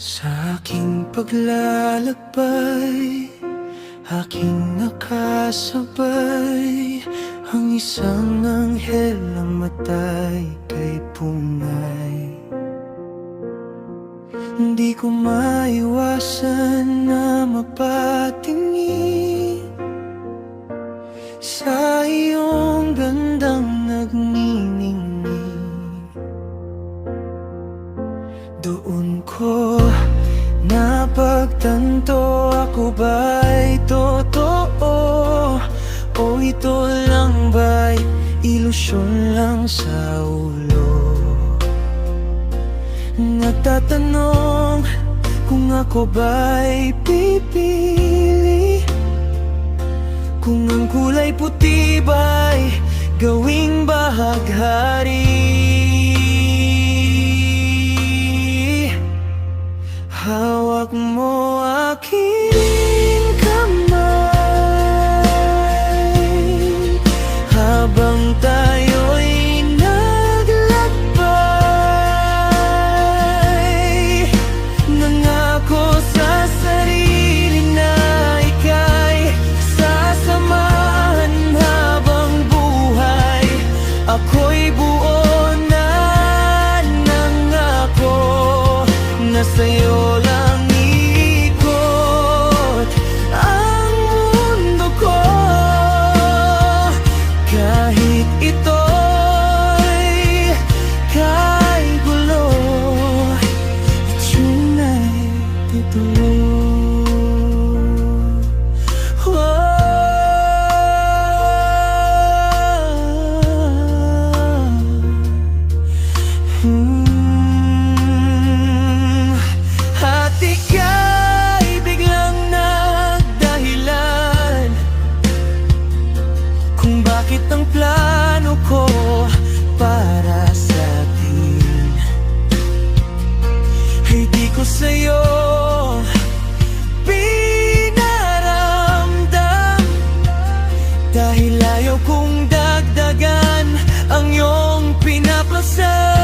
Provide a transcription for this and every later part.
Sa aking paglalakbay, aking nakasabay ang isang anghel ang matay kay pungay. Hindi ko maiwasan na mapatingin sa iyong gandang nagniningning. Doon ko napagtanto, ako ba'y totoo o ito lang ba'y ilusyon lang sa ulo? Nagtatanong kung ako ba'y pipili, kung ang kulay puti ba'y gawing bahaghari. Hawak mo aking kamay habang tayo'y naglakbay. Nangako sa sarili na ika'y sasamahan habang buhay. Ako'y buo na nangako na sa'yo lang iikot ang mundo ko, kahit ito'y kay gulo at yun ay titulo. Bakit ang plano ko para sa atin ay di ko sa'yo pinaramdam, dahil ayaw kong dagdagan ang iyong pinaplasan.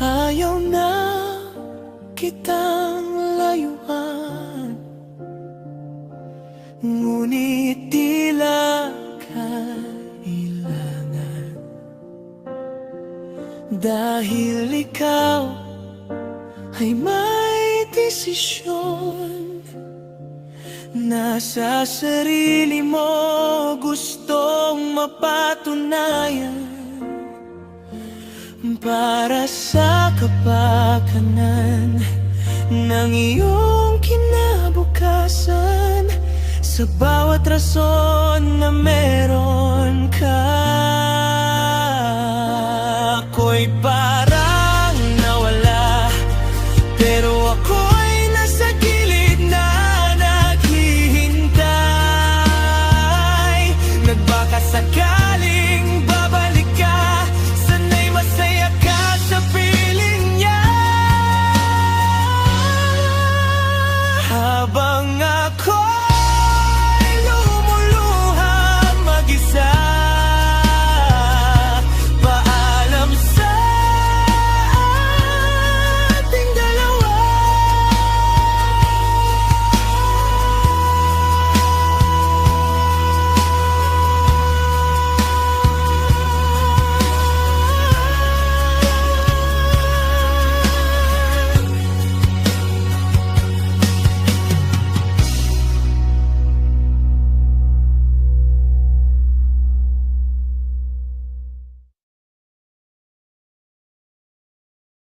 Ayaw na kitang layuan, ngunit tila kailangan, dahil ikaw ay may desisyon. Nasa sarili mo gustong mapatunayan para sa kapakanan ng iyong kinabukasan. Sa bawat rason na meron ka, ako'y para